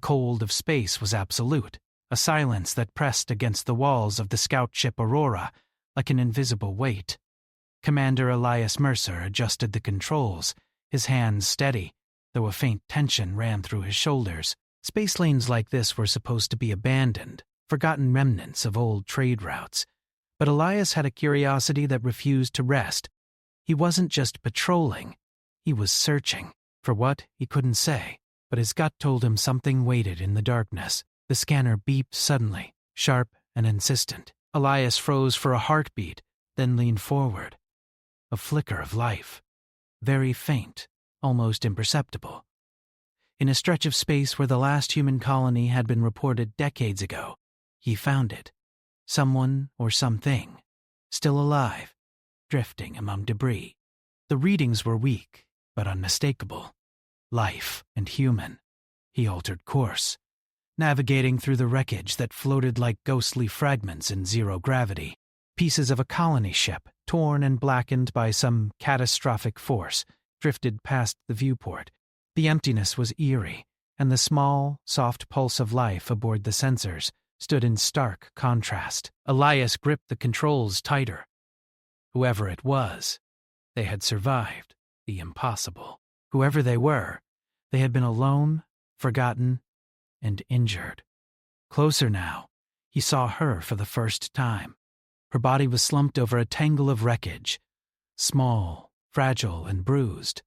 cold of space was absolute, a silence that pressed against the walls of the scout ship Aurora like an invisible weight. Commander Elias Mercer adjusted the controls, his hands steady, though a faint tension ran through his shoulders. Space lanes like this were supposed to be abandoned, forgotten remnants of old trade routes. But Elias had a curiosity that refused to rest. He wasn't just patrolling, he was searching. For what, he couldn't say, but his gut told him something waited in the darkness. The scanner beeped suddenly, sharp and insistent. Elias froze for a heartbeat, then leaned forward. A flicker of life. Very faint, almost imperceptible. In a stretch of space where the last human colony had been reported decades ago, he found it. Someone or something, still alive, drifting among debris. The readings were weak, but unmistakable. Life and human. He altered course, navigating through the wreckage that floated like ghostly fragments in zero gravity. Pieces of a colony ship, torn and blackened by some catastrophic force, drifted past the viewport. The emptiness was eerie, and the small, soft pulse of life aboard the sensors stood in stark contrast. Elias gripped the controls tighter. Whoever it was, they had survived the impossible. Whoever they were, they had been alone, forgotten, and injured. Closer now, he saw her for the first time. Her body was slumped over a tangle of wreckage, small, fragile, and bruised.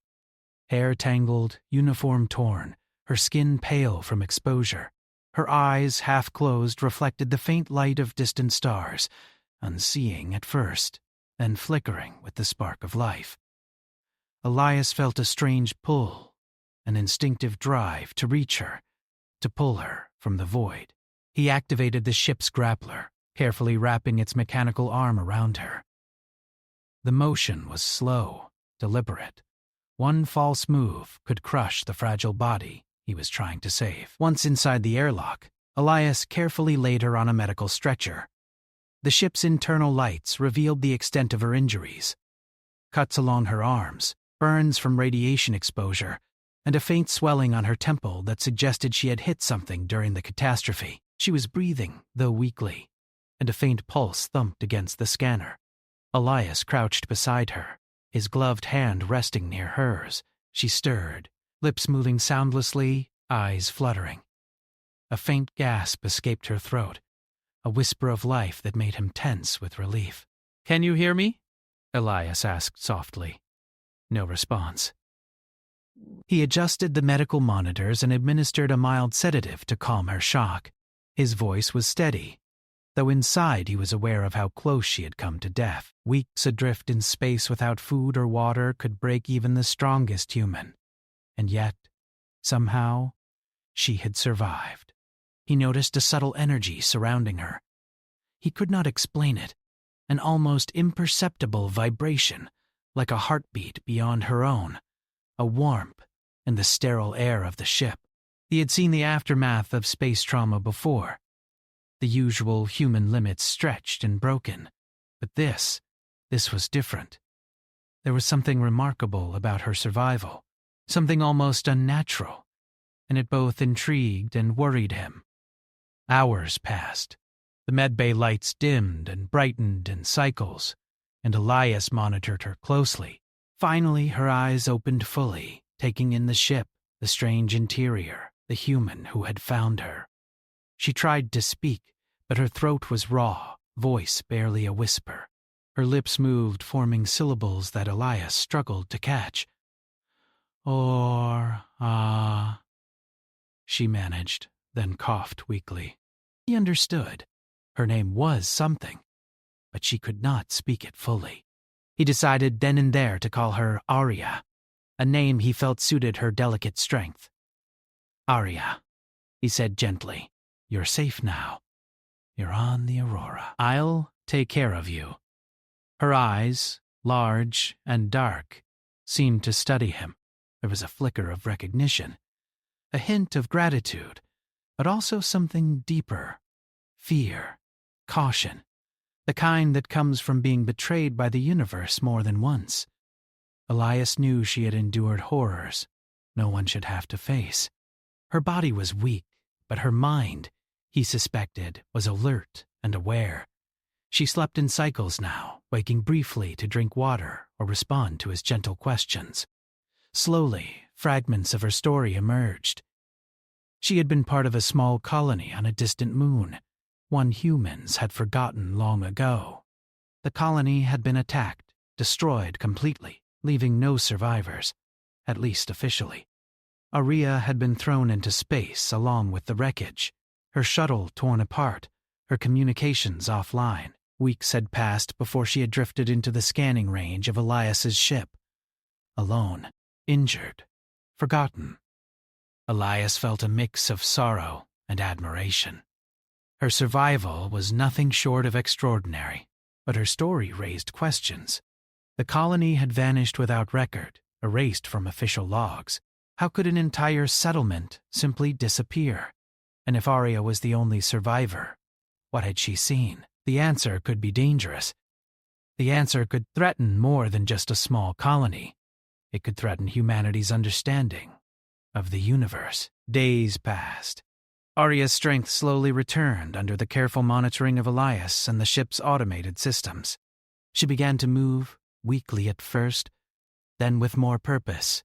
Hair tangled, uniform torn, her skin pale from exposure. Her eyes, half closed, reflected the faint light of distant stars, unseeing at first, then flickering with the spark of life. Elias felt a strange pull, an instinctive drive to reach her, to pull her from the void. He activated the ship's grappler, carefully wrapping its mechanical arm around her. The motion was slow, deliberate. One false move could crush the fragile body he was trying to save. Once inside the airlock, Elias carefully laid her on a medical stretcher. The ship's internal lights revealed the extent of her injuries. Cuts along her arms, burns from radiation exposure, and a faint swelling on her temple that suggested she had hit something during the catastrophe. She was breathing, though weakly, and a faint pulse thumped against the scanner. Elias crouched beside her, his gloved hand resting near hers. She stirred, lips moving soundlessly, eyes fluttering. A faint gasp escaped her throat, a whisper of life that made him tense with relief. "Can you hear me?" Elias asked softly. No response. He adjusted the medical monitors and administered a mild sedative to calm her shock. His voice was steady, though inside he was aware of how close she had come to death. Weeks adrift in space without food or water could break even the strongest human. And yet, somehow, she had survived. He noticed a subtle energy surrounding her. He could not explain it, an almost imperceptible vibration, like a heartbeat beyond her own, a warmth in the sterile air of the ship. He had seen the aftermath of space trauma before. The usual human limits stretched and broken. But this was different. There was something remarkable about her survival, something almost unnatural, and it both intrigued and worried him. Hours passed. The medbay lights dimmed and brightened in cycles, and Elias monitored her closely. Finally, her eyes opened fully, taking in the ship, the strange interior, the human who had found her. She tried to speak, but her throat was raw, voice barely a whisper. Her lips moved, forming syllables that Elias struggled to catch. She managed, then coughed weakly. He understood. Her name was something, but she could not speak it fully. He decided then and there to call her Aria, a name he felt suited her delicate strength. "Aria," he said gently, "you're safe now. You're on the Aurora. I'll take care of you." Her eyes, large and dark, seemed to study him. There was a flicker of recognition, a hint of gratitude, but also something deeper, fear, caution, the kind that comes from being betrayed by the universe more than once. Elias knew she had endured horrors no one should have to face. Her body was weak, but her mind, he suspected, was alert and aware. She slept in cycles now, waking briefly to drink water or respond to his gentle questions. Slowly, fragments of her story emerged. She had been part of a small colony on a distant moon, one humans had forgotten long ago. The colony had been attacked, destroyed completely, leaving no survivors, at least officially. Aria had been thrown into space along with the wreckage, her shuttle torn apart, her communications offline. Weeks had passed before she had drifted into the scanning range of Elias's ship. Alone, injured, forgotten. Elias felt a mix of sorrow and admiration. Her survival was nothing short of extraordinary, but her story raised questions. The colony had vanished without record, erased from official logs. How could an entire settlement simply disappear? And if Aria was the only survivor, what had she seen? The answer could be dangerous. The answer could threaten more than just a small colony. It could threaten humanity's understanding of the universe. Days passed. Aria's strength slowly returned under the careful monitoring of Elias and the ship's automated systems. She began to move, weakly at first, then with more purpose.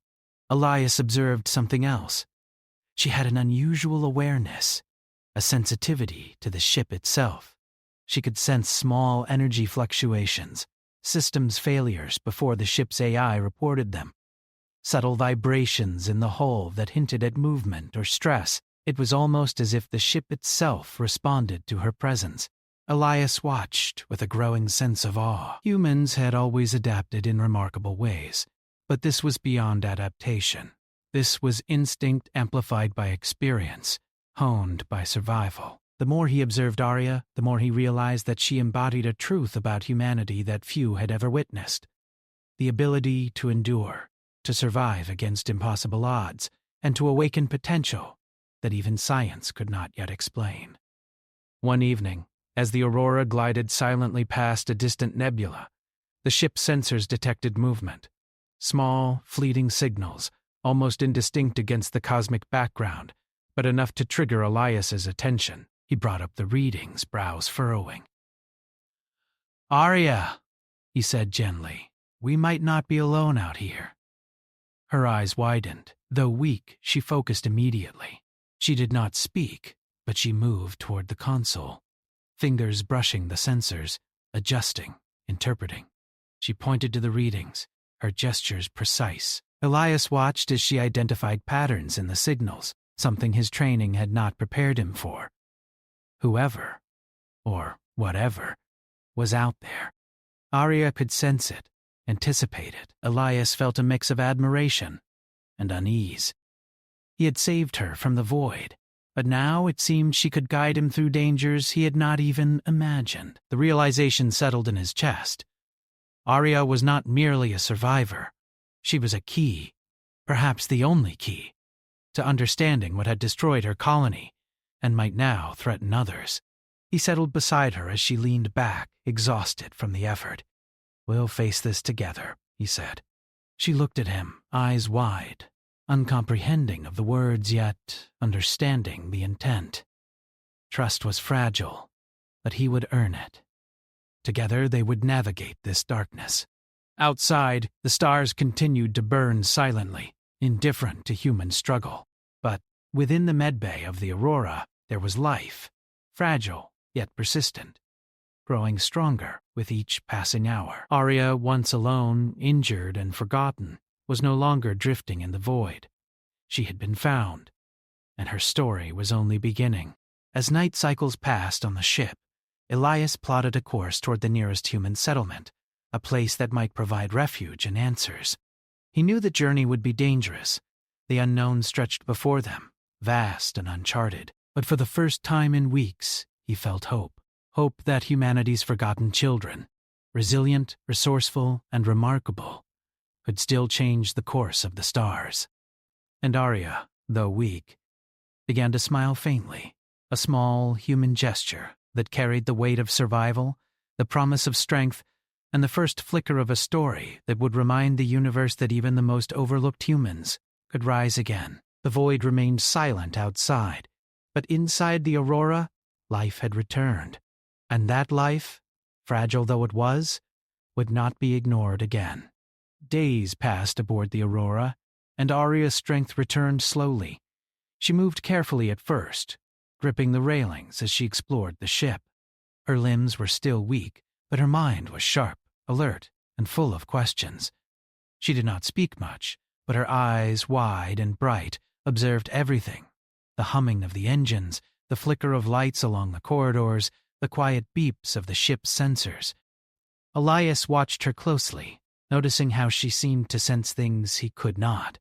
Elias observed something else. She had an unusual awareness, a sensitivity to the ship itself. She could sense small energy fluctuations, systems failures before the ship's AI reported them, subtle vibrations in the hull that hinted at movement or stress. It was almost as if the ship itself responded to her presence. Elias watched with a growing sense of awe. Humans had always adapted in remarkable ways, but this was beyond adaptation. This was instinct amplified by experience, honed by survival. The more he observed Aria, the more he realized that she embodied a truth about humanity that few had ever witnessed. The ability to endure, to survive against impossible odds, and to awaken potential that even science could not yet explain. One evening, as the Aurora glided silently past a distant nebula, the ship's sensors detected movement. Small, fleeting signals, almost indistinct against the cosmic background, but enough to trigger Elias's attention. He brought up the readings, brows furrowing. "Aria," he said gently, "we might not be alone out here." Her eyes widened. Though weak, she focused immediately. She did not speak, but she moved toward the console, fingers brushing the sensors, adjusting, interpreting. She pointed to the readings, her gestures precise. Elias watched as she identified patterns in the signals, something his training had not prepared him for. Whoever, or whatever, was out there. Aria could sense it, anticipate it. Elias felt a mix of admiration and unease. He had saved her from the void, but now it seemed she could guide him through dangers he had not even imagined. The realization settled in his chest. Aria was not merely a survivor. She was a key, perhaps the only key, to understanding what had destroyed her colony and might now threaten others. He settled beside her as she leaned back, exhausted from the effort. "We'll face this together," he said. She looked at him, eyes wide, uncomprehending of the words yet understanding the intent. Trust was fragile, but he would earn it. Together they would navigate this darkness. Outside, the stars continued to burn silently, indifferent to human struggle. But within the medbay of the Aurora, there was life, fragile yet persistent, growing stronger with each passing hour. Aria, once alone, injured and forgotten, was no longer drifting in the void. She had been found, and her story was only beginning. As night cycles passed on the ship, Elias plotted a course toward the nearest human settlement, a place that might provide refuge and answers. He knew the journey would be dangerous. The unknown stretched before them, vast and uncharted. But for the first time in weeks, he felt hope. Hope that humanity's forgotten children, resilient, resourceful, and remarkable, could still change the course of the stars. And Aria, though weak, began to smile faintly, a small human gesture that carried the weight of survival, the promise of strength, and the first flicker of a story that would remind the universe that even the most overlooked humans could rise again. The void remained silent outside, But inside the Aurora, life had returned. And that life, fragile though it was, would not be ignored again. Days passed aboard the Aurora, and Aria's strength returned slowly. She moved carefully at first, gripping the railings as she explored the ship. Her limbs were still weak, but her mind was sharp, alert, and full of questions. She did not speak much, but her eyes, wide and bright, observed everything. The humming of the engines, the flicker of lights along the corridors, the quiet beeps of the ship's sensors. Elias watched her closely, noticing how she seemed to sense things he could not.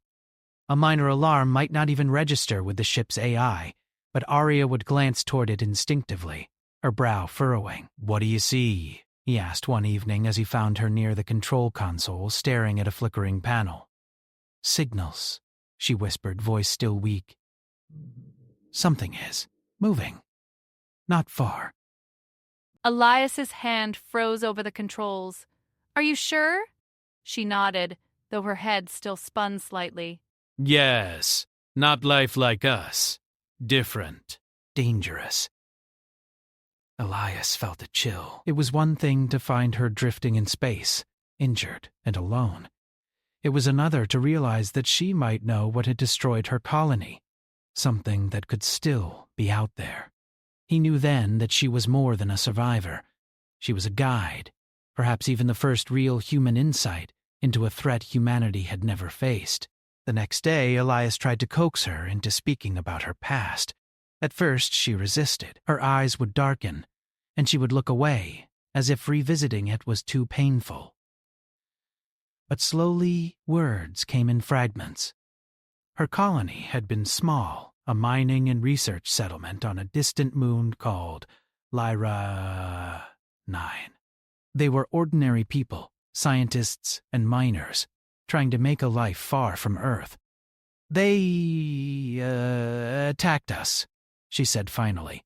A minor alarm might not even register with the ship's AI, but Aria would glance toward it instinctively, her brow furrowing. "What do you see?" he asked one evening as he found her near the control console staring at a flickering panel. "Signals," she whispered, voice still weak. "Something is moving. Not far." Elias's hand froze over the controls. "Are you sure?" She nodded, though her head still spun slightly. "Yes, not life like us. Different. Dangerous." Elias felt a chill. It was one thing to find her drifting in space, injured and alone. It was another to realize that she might know what had destroyed her colony, something that could still be out there. He knew then that she was more than a survivor. She was a guide, perhaps even the first real human insight into a threat humanity had never faced. The next day, Elias tried to coax her into speaking about her past. At first, she resisted. Her eyes would darken, and she would look away, as if revisiting it was too painful. But slowly, words came in fragments. Her colony had been small, a mining and research settlement on a distant moon called Lyra 9. They were ordinary people, scientists and miners, trying to make a life far from Earth. "They attacked us," she said finally,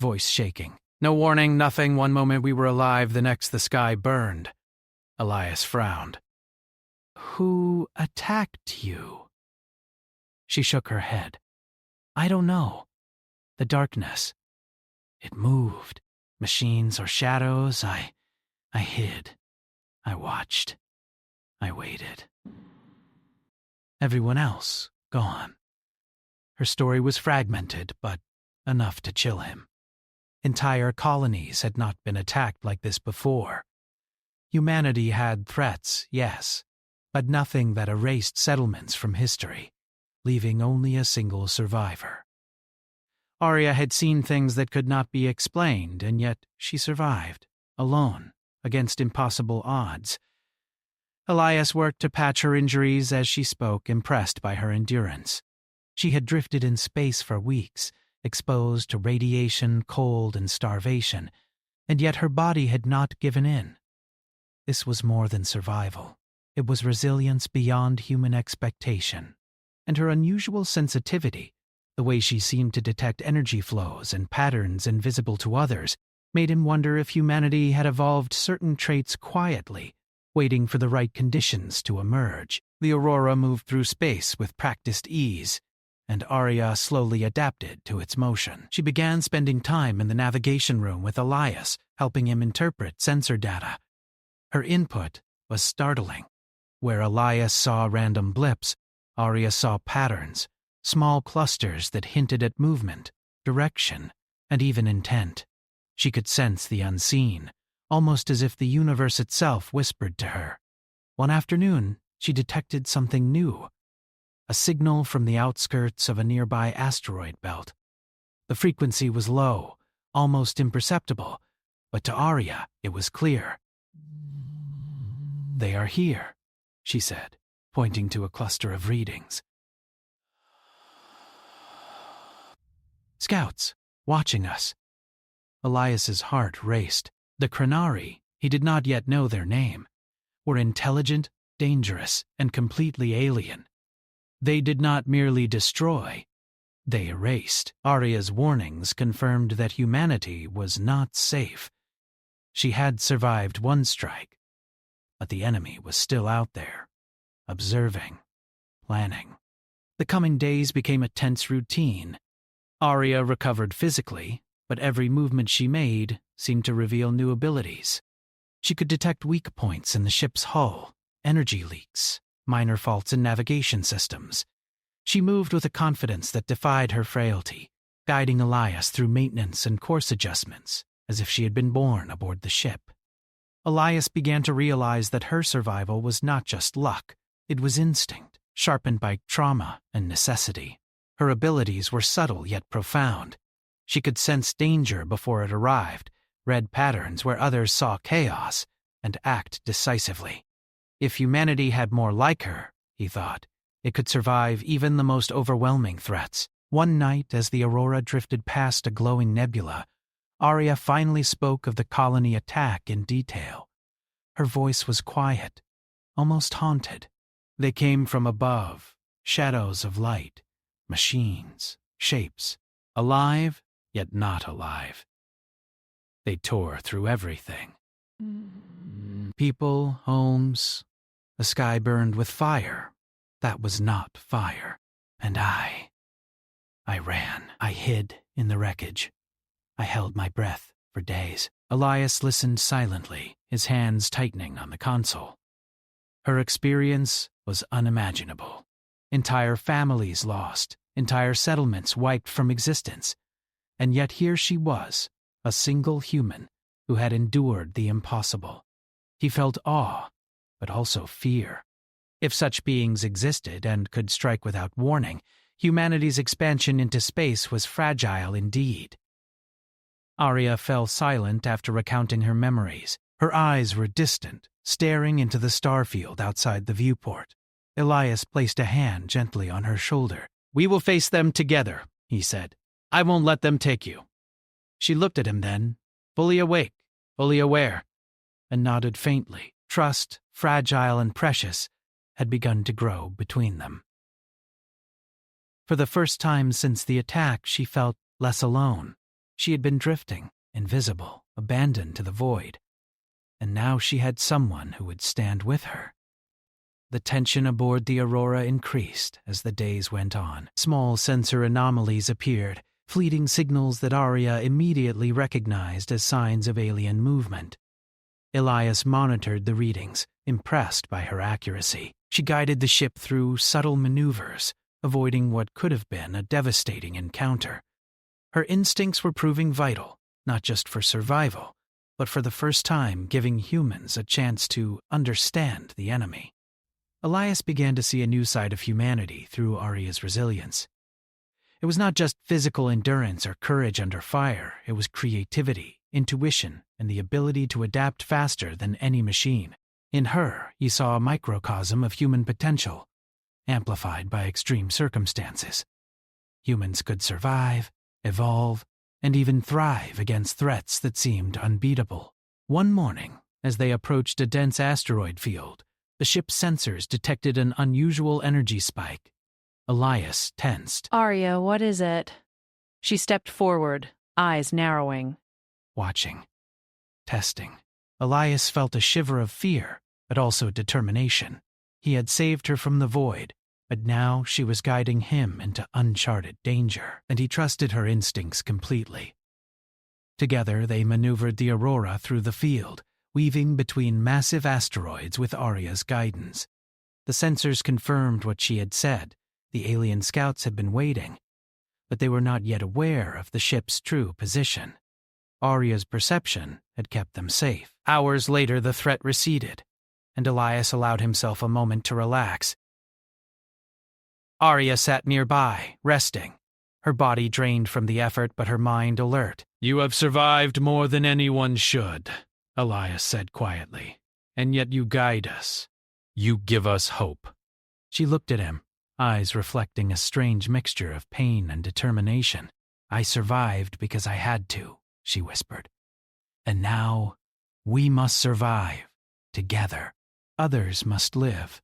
voice shaking. "No warning, nothing. One moment we were alive, the next the sky burned." Elias frowned. "Who attacked you?" She shook her head. "I don't know. The darkness. It moved. Machines or shadows. I hid. I watched. I waited. Everyone else gone." Her story was fragmented, but enough to chill him. Entire colonies had not been attacked like this before. Humanity had threats, yes, but nothing that erased settlements from history, leaving only a single survivor. Aria had seen things that could not be explained, and yet she survived, alone, against impossible odds. Elias worked to patch her injuries as she spoke, impressed by her endurance. She had drifted in space for weeks, exposed to radiation, cold, and starvation, and yet her body had not given in. This was more than survival. It was resilience beyond human expectation. And her unusual sensitivity, the way she seemed to detect energy flows and patterns invisible to others, made him wonder if humanity had evolved certain traits quietly, waiting for the right conditions to emerge. The Aurora moved through space with practiced ease, and Aria slowly adapted to its motion. She began spending time in the navigation room with Elias, helping him interpret sensor data. Her input was startling. Where Elias saw random blips, Aria saw patterns, small clusters that hinted at movement, direction, and even intent. She could sense the unseen, almost as if the universe itself whispered to her. One afternoon, she detected something new, a signal from the outskirts of a nearby asteroid belt. The frequency was low, almost imperceptible, but to Aria it was clear. "They are here," she said, pointing to a cluster of readings. "Scouts, watching us." Elias's heart raced. The Krenari, he did not yet know their name, were intelligent, dangerous, and completely alien. They did not merely destroy, they erased. Aria's warnings confirmed that humanity was not safe. She had survived one strike, but the enemy was still out there, observing, planning. The coming days became a tense routine. Arya recovered physically, but every movement she made seemed to reveal new abilities. She could detect weak points in the ship's hull, energy leaks, minor faults in navigation systems. She moved with a confidence that defied her frailty, guiding Elias through maintenance and course adjustments, as if she had been born aboard the ship. Elias began to realize that her survival was not just luck, it was instinct, sharpened by trauma and necessity. Her abilities were subtle yet profound. She could sense danger before it arrived, read patterns where others saw chaos, and act decisively. If humanity had more like her, he thought, it could survive even the most overwhelming threats. One night, as the Aurora drifted past a glowing nebula, Arya finally spoke of the colony attack in detail. Her voice was quiet, almost haunted. They came from above, shadows of light, machines, shapes, alive yet not alive. They tore through everything. People, homes, the sky burned with fire. That was not fire. And I ran. I hid in the wreckage. I held my breath for days. Elias listened silently, his hands tightening on the console. Her experience was unimaginable. Entire families lost, entire settlements wiped from existence. And yet here she was, a single human who had endured the impossible. He felt awe, but also fear. If such beings existed and could strike without warning, humanity's expansion into space was fragile indeed. Arya fell silent after recounting her memories. Her eyes were distant, staring into the starfield outside the viewport. Elias placed a hand gently on her shoulder. "We will face them together," he said. "I won't let them take you." She looked at him then, fully awake, fully aware, and nodded faintly. Trust, fragile and precious, had begun to grow between them. For the first time since the attack, she felt less alone. She had been drifting, invisible, abandoned to the void. And now she had someone who would stand with her. The tension aboard the Aurora increased as the days went on. Small sensor anomalies appeared, fleeting signals that Arya immediately recognized as signs of alien movement. Elias monitored the readings, impressed by her accuracy. She guided the ship through subtle maneuvers, avoiding what could have been a devastating encounter. Her instincts were proving vital, not just for survival, but for the first time giving humans a chance to understand the enemy. Elias began to see a new side of humanity through Arya's resilience. It was not just physical endurance or courage under fire, it was creativity, intuition, and the ability to adapt faster than any machine. In her, he saw a microcosm of human potential, amplified by extreme circumstances. Humans could survive, evolve, and even thrive against threats that seemed unbeatable. One morning, as they approached a dense asteroid field, the ship's sensors detected an unusual energy spike. Elias tensed. "Arya, what is it?" She stepped forward, eyes narrowing. Watching. Testing. Elias felt a shiver of fear, but also determination. He had saved her from the void, but now she was guiding him into uncharted danger, and he trusted her instincts completely. Together, they maneuvered the Aurora through the field, weaving between massive asteroids with Arya's guidance. The sensors confirmed what she had said. The alien scouts had been waiting, but they were not yet aware of the ship's true position. Arya's perception had kept them safe. Hours later, the threat receded, and Elias allowed himself a moment to relax. Arya sat nearby, resting, her body drained from the effort but her mind alert. "You have survived more than anyone should," Elias said quietly, "and yet you guide us. You give us hope." She looked at him, eyes reflecting a strange mixture of pain and determination. "I survived because I had to," she whispered. "And now, we must survive, together. Others must live.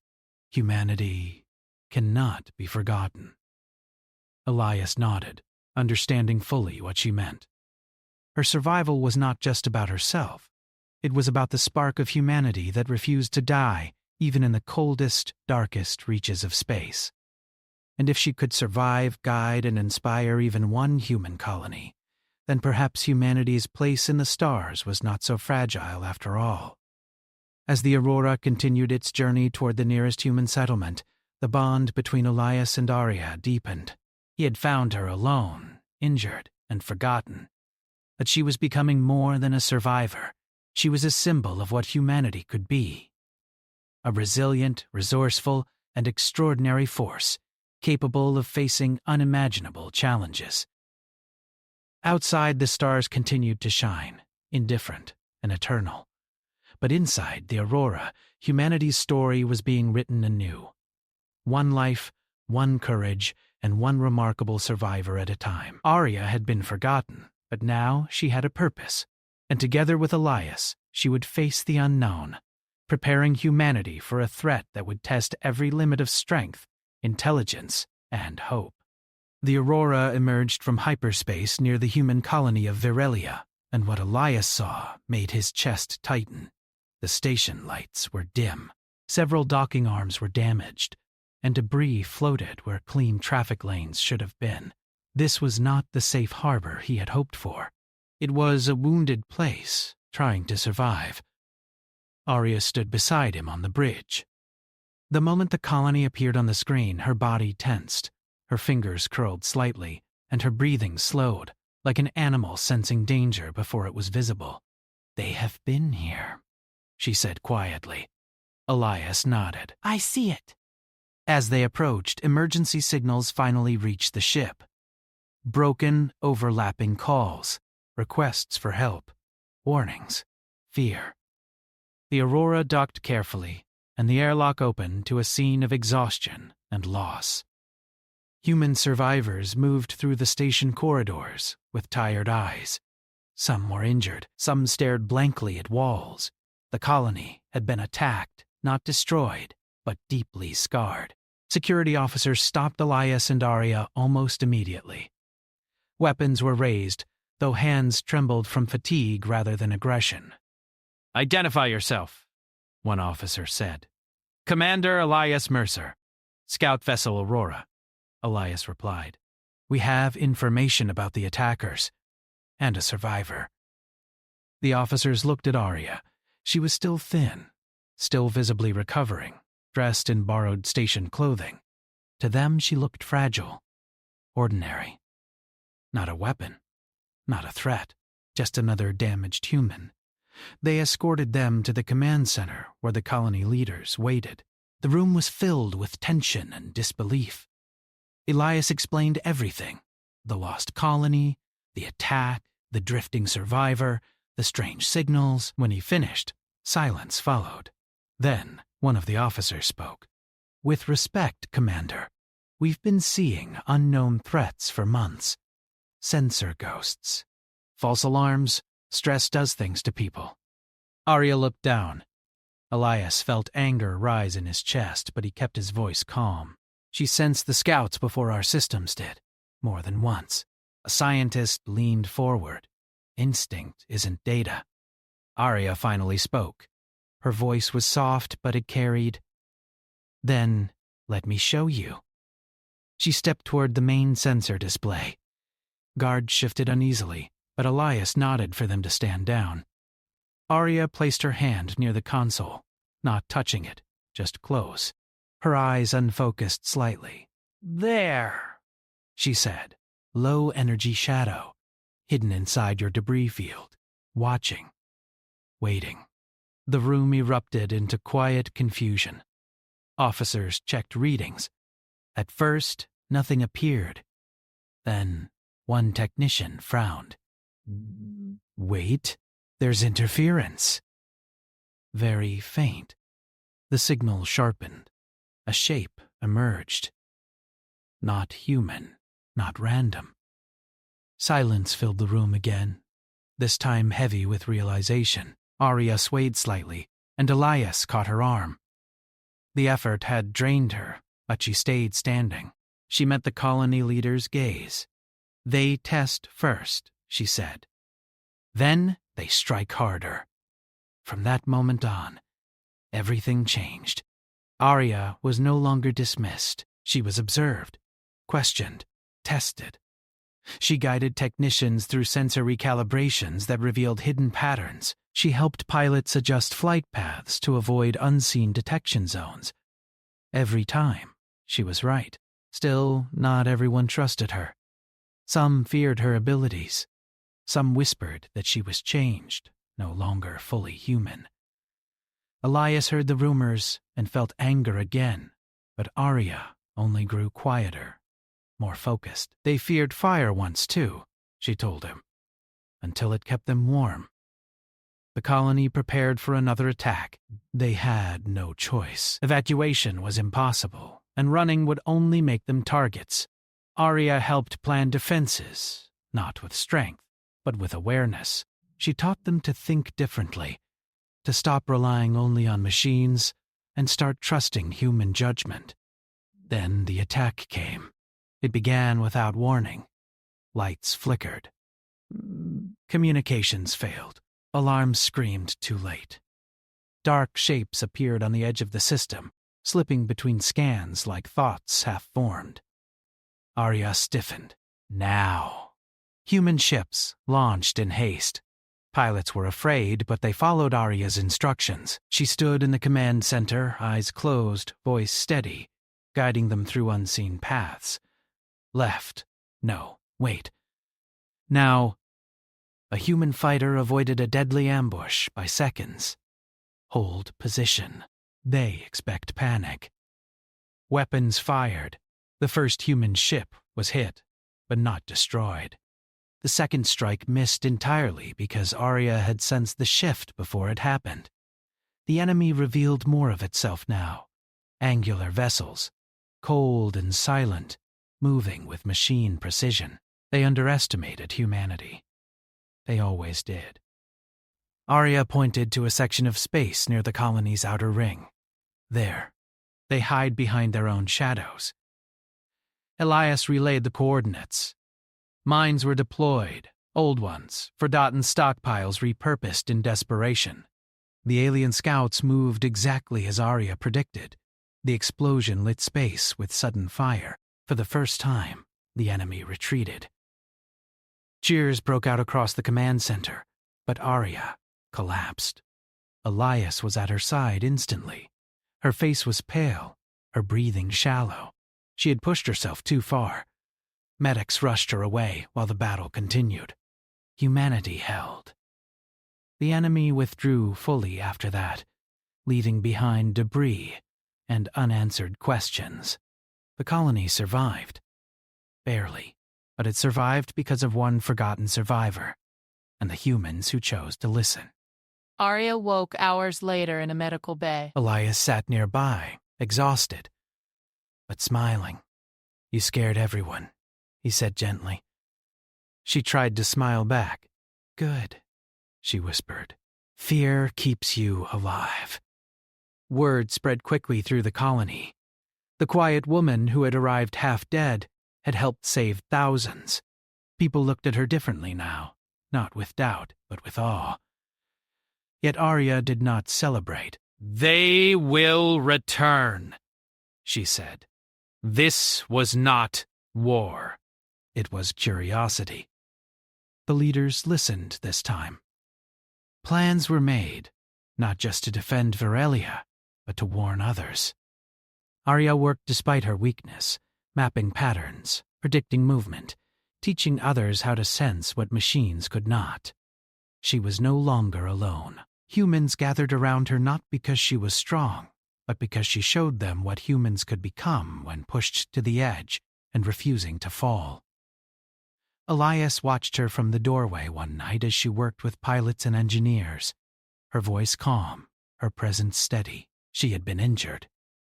Humanity cannot be forgotten." Elias nodded, understanding fully what she meant. Her survival was not just about herself. It was about the spark of humanity that refused to die, even in the coldest, darkest reaches of space. And if she could survive, guide, and inspire even one human colony, then perhaps humanity's place in the stars was not so fragile after all. As the Aurora continued its journey toward the nearest human settlement, the bond between Elias and Arya deepened. He had found her alone, injured, and forgotten. But she was becoming more than a survivor. She was a symbol of what humanity could be. A resilient, resourceful, and extraordinary force, capable of facing unimaginable challenges. Outside, the stars continued to shine, indifferent and eternal. But inside the Aurora, humanity's story was being written anew. One life, one courage, and one remarkable survivor at a time. Arya had been forgotten, but now she had a purpose, and together with Elias, she would face the unknown, preparing humanity for a threat that would test every limit of strength, intelligence, and hope. The Aurora emerged from hyperspace near the human colony of Virelia, and what Elias saw made his chest tighten. The station lights were dim, several docking arms were damaged, and debris floated where clean traffic lanes should have been. This was not the safe harbor he had hoped for. It was a wounded place, trying to survive. Arya stood beside him on the bridge. The moment the colony appeared on the screen, her body tensed, her fingers curled slightly, and her breathing slowed, like an animal sensing danger before it was visible. "They have been here," she said quietly. Elias nodded. "I see it." As they approached, emergency signals finally reached the ship. Broken, overlapping calls, requests for help, warnings, fear. The Aurora docked carefully, and the airlock opened to a scene of exhaustion and loss. Human survivors moved through the station corridors with tired eyes. Some were injured, some stared blankly at walls. The colony had been attacked, not destroyed, but deeply scarred. Security officers stopped Elias and Arya almost immediately. Weapons were raised, though hands trembled from fatigue rather than aggression. "Identify yourself," one officer said. "Commander Elias Mercer, Scout Vessel Aurora," Elias replied. "We have information about the attackers, and a survivor." The officers looked at Arya. She was still thin, still visibly recovering, dressed in borrowed station clothing. To them she looked fragile, ordinary. Not a weapon, not a threat, just another damaged human. They escorted them to the command center where the colony leaders waited. The room was filled with tension and disbelief. Elias explained everything: the lost colony, the attack, the drifting survivor, the strange signals. When he finished, silence followed. Then one of the officers spoke. "With respect, Commander, we've been seeing unknown threats for months. Sensor ghosts. False alarms. Stress does things to people." Arya looked down. Elias felt anger rise in his chest, but he kept his voice calm. "She sensed the scouts before our systems did, more than once." A scientist leaned forward. "Instinct isn't data." Arya finally spoke. Her voice was soft, but it carried, "Then let me show you." She stepped toward the main sensor display. Guards shifted uneasily, but Elias nodded for them to stand down. Arya placed her hand near the console, not touching it, just close. Her eyes unfocused slightly. "There," she said. "Low-energy shadow, hidden inside your debris field, watching, waiting." The room erupted into quiet confusion. Officers checked readings. At first, nothing appeared. Then, one technician frowned. "Wait, there's interference." Very faint. The signal sharpened. A shape emerged. Not human, not random. Silence filled the room again, this time heavy with realization. Arya swayed slightly, and Elias caught her arm. The effort had drained her, but she stayed standing. She met the colony leader's gaze. "They test first," she said. "Then they strike harder." From that moment on, everything changed. Arya was no longer dismissed. She was observed, questioned, tested. She guided technicians through sensory calibrations that revealed hidden patterns. She helped pilots adjust flight paths to avoid unseen detection zones. Every time, she was right. Still, not everyone trusted her. Some feared her abilities. Some whispered that she was changed, no longer fully human. Elias heard the rumors and felt anger again, but Arya only grew quieter, more focused. They feared fire once too, she told him, until it kept them warm. The colony prepared for another attack. They had no choice. Evacuation was impossible, and running would only make them targets. Arya helped plan defenses, not with strength, but with awareness. She taught them to think differently, to stop relying only on machines and start trusting human judgment. Then the attack came. It began without warning. Lights flickered. Communications failed. Alarms screamed too late. Dark shapes appeared on the edge of the system, slipping between scans like thoughts half-formed. Arya stiffened. Now. Human ships launched in haste. Pilots were afraid, but they followed Arya's instructions. She stood in the command center, eyes closed, voice steady, guiding them through unseen paths. Left. No, wait. Now. A human fighter avoided a deadly ambush by seconds. Hold position. They expect panic. Weapons fired. The first human ship was hit, but not destroyed. The second strike missed entirely because Arya had sensed the shift before it happened. The enemy revealed more of itself now. Angular vessels, cold and silent, moving with machine precision. They underestimated humanity. They always did. Arya pointed to a section of space near the colony's outer ring. There. They hide behind their own shadows. Elias relayed the coordinates. Mines were deployed, old ones, forgotten stockpiles repurposed in desperation. The alien scouts moved exactly as Arya predicted. The explosion lit space with sudden fire. For the first time, the enemy retreated. Cheers broke out across the command center, but Arya collapsed. Elias was at her side instantly. Her face was pale, her breathing shallow. She had pushed herself too far. Medics rushed her away while the battle continued. Humanity held. The enemy withdrew fully after that, leaving behind debris and unanswered questions. The colony survived. Barely, but it survived because of one forgotten survivor, and the humans who chose to listen. Arya woke hours later in a medical bay. Elias sat nearby, exhausted, but smiling. You scared everyone, he said gently. She tried to smile back. Good, she whispered. Fear keeps you alive. Word spread quickly through the colony. The quiet woman who had arrived half dead had helped save thousands. People looked at her differently now, not with doubt, but with awe. Yet Arya did not celebrate. They will return, she said. This was not war. It was curiosity. The leaders listened this time. Plans were made, not just to defend Virelia, but to warn others. Arya worked despite her weakness, mapping patterns, predicting movement, teaching others how to sense what machines could not. She was no longer alone. Humans gathered around her not because she was strong, but because she showed them what humans could become when pushed to the edge and refusing to fall. Elias watched her from the doorway one night as she worked with pilots and engineers. Her voice calm, her presence steady. She had been injured,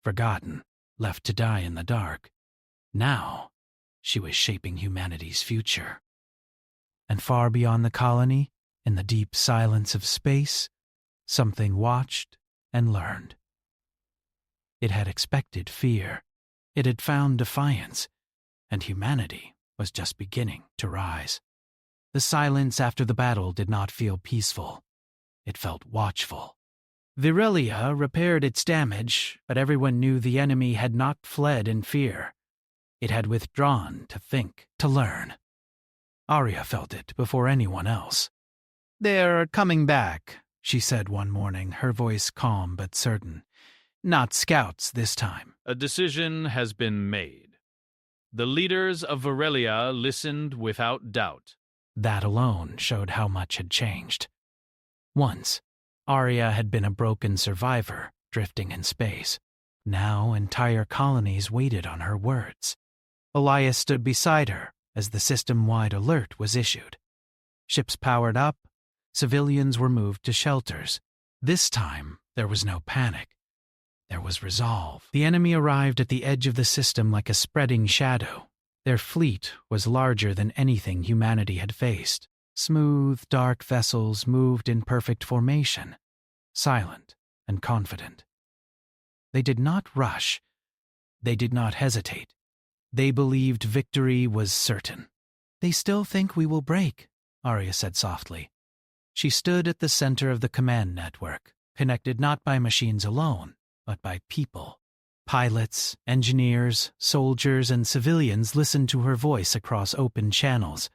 forgotten, left to die in the dark. Now, she was shaping humanity's future. And far beyond the colony, in the deep silence of space, something watched and learned. It had expected fear. It had found defiance, and humanity was just beginning to rise. The silence after the battle did not feel peaceful. It felt watchful. Virelia repaired its damage, but everyone knew the enemy had not fled in fear. It had withdrawn to think, to learn. Arya felt it before anyone else. "They're coming back," she said one morning, her voice calm but certain. "Not scouts this time." A decision has been made. The leaders of Varelia listened without doubt. That alone showed how much had changed. Once, Arya had been a broken survivor, drifting in space. Now entire colonies waited on her words. Elias stood beside her as the system-wide alert was issued. Ships powered up, civilians were moved to shelters. This time, there was no panic. There was resolve. The enemy arrived at the edge of the system like a spreading shadow. Their fleet was larger than anything humanity had faced. Smooth, dark vessels moved in perfect formation, silent and confident. They did not rush. They did not hesitate. They believed victory was certain. "They still think we will break," Arya said softly. She stood at the center of the command network, connected not by machines alone, but by people. Pilots, engineers, soldiers, and civilians listened to her voice across open channels.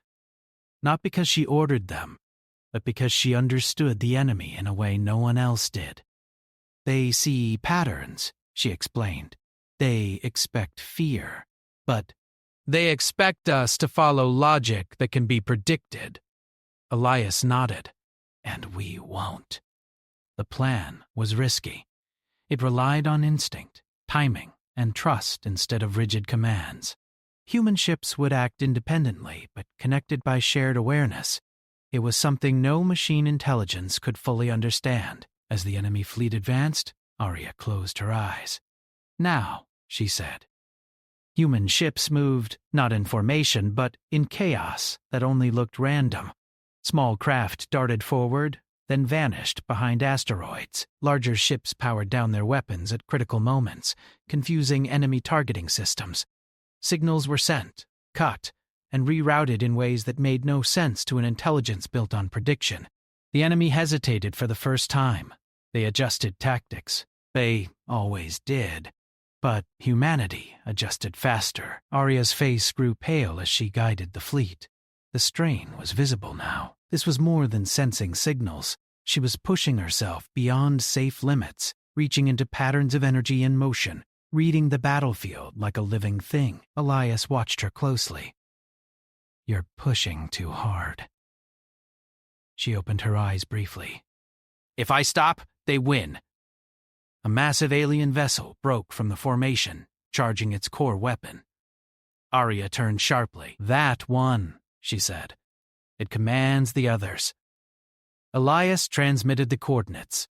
Not because she ordered them, but because she understood the enemy in a way no one else did. "They see patterns," she explained. "They expect fear. But they expect us to follow logic that can be predicted." Elias nodded. "And we won't." The plan was risky. It relied on instinct, timing, and trust instead of rigid commands. Human ships would act independently, but connected by shared awareness. It was something no machine intelligence could fully understand. As the enemy fleet advanced, Arya closed her eyes. "Now," she said. Human ships moved, not in formation, but in chaos that only looked random. Small craft darted forward, then vanished behind asteroids. Larger ships powered down their weapons at critical moments, confusing enemy targeting systems. Signals were sent, cut, and rerouted in ways that made no sense to an intelligence built on prediction. The enemy hesitated for the first time. They adjusted tactics. They always did. But humanity adjusted faster. Arya's face grew pale as she guided the fleet. The strain was visible now. This was more than sensing signals. She was pushing herself beyond safe limits, reaching into patterns of energy in motion, reading the battlefield like a living thing. Elias watched her closely. "You're pushing too hard." She opened her eyes briefly. "If I stop, they win." A massive alien vessel broke from the formation, charging its core weapon. Arya turned sharply. "That one," she said. "It commands the others." Elias transmitted the coordinates.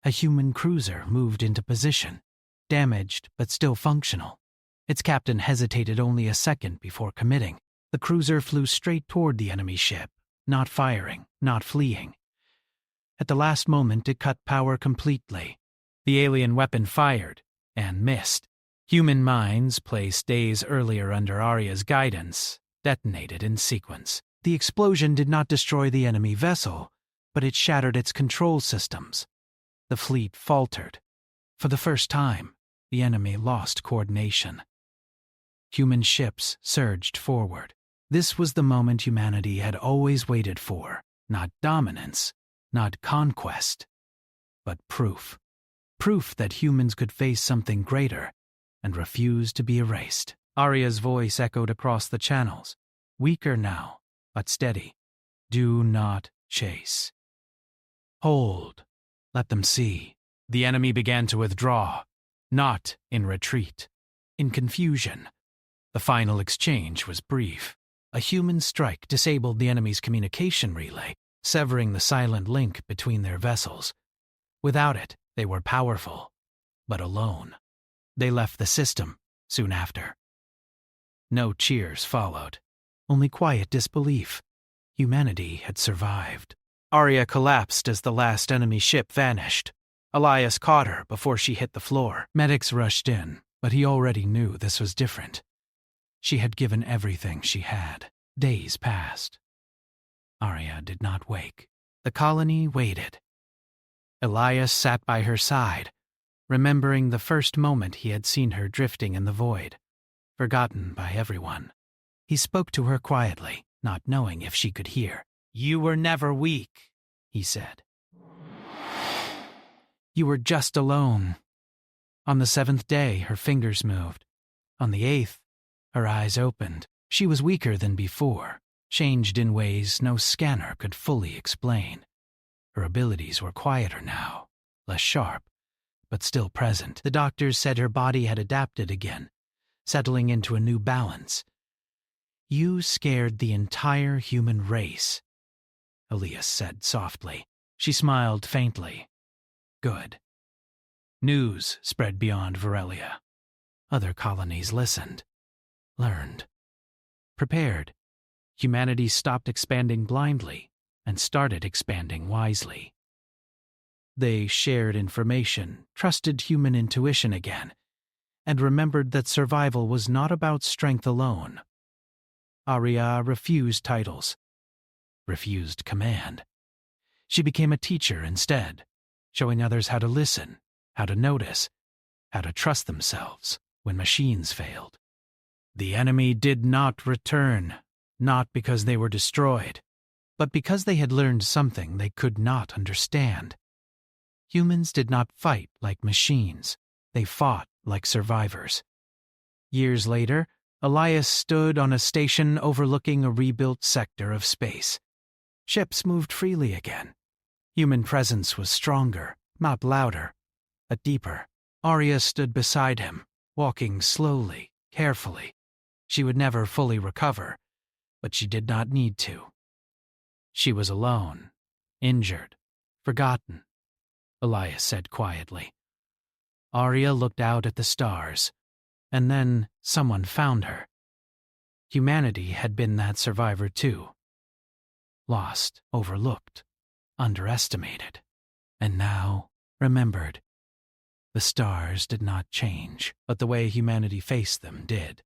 A human cruiser moved into position, damaged but still functional. Its captain hesitated only a second before committing. The cruiser flew straight toward the enemy ship, not firing, not fleeing. At the last moment, it cut power completely. The alien weapon fired and missed. Human mines, placed days earlier under Arya's guidance, detonated in sequence. The explosion did not destroy the enemy vessel, but it shattered its control systems. The fleet faltered. For the first time, the enemy lost coordination. Human ships surged forward. This was the moment humanity had always waited for. Not dominance, not conquest, but proof. Proof that humans could face something greater and refuse to be erased. Arya's voice echoed across the channels, weaker now, but steady. "Do not chase. Hold. Let them see." The enemy began to withdraw, not in retreat, in confusion. The final exchange was brief. A human strike disabled the enemy's communication relay, severing the silent link between their vessels. Without it, they were powerful, but alone. They left the system soon after. No cheers followed, only quiet disbelief. Humanity had survived. Arya collapsed as the last enemy ship vanished. Elias caught her before she hit the floor. Medics rushed in, but he already knew this was different. She had given everything she had. Days passed. Arya did not wake. The colony waited. Elias sat by her side, remembering the first moment he had seen her drifting in the void. forgotten by everyone. He spoke to her quietly, not knowing if she could hear. "You were never weak," he said. "You were just alone." On the 7th day, her fingers moved. On the 8th, her eyes opened. She was weaker than before, changed in ways no scanner could fully explain. Her abilities were quieter now, less sharp, but still present. The doctors said her body had adapted again, settling into a new balance. "You scared the entire human race," Elias said softly. She smiled faintly. "Good." News spread beyond Varelia. Other colonies listened, learned, prepared. Humanity stopped expanding blindly and started expanding wisely. They shared information, trusted human intuition again, and remembered that survival was not about strength alone. Arya refused titles, refused command. She became a teacher instead, showing others how to listen, how to notice, how to trust themselves when machines failed. The enemy did not return, not because they were destroyed, but because they had learned something they could not understand. Humans did not fight like machines. They fought like survivors. Years later, Elias stood on a station overlooking a rebuilt sector of space. Ships moved freely again. Human presence was stronger, not louder, but deeper. Arya stood beside him, walking slowly, carefully. She would never fully recover, but she did not need to. She was alone, injured, forgotten, Elias said quietly. Arya looked out at the stars, and then someone found her. Humanity had been that survivor too. Lost, overlooked, underestimated, and now remembered. The stars did not change, but the way humanity faced them did.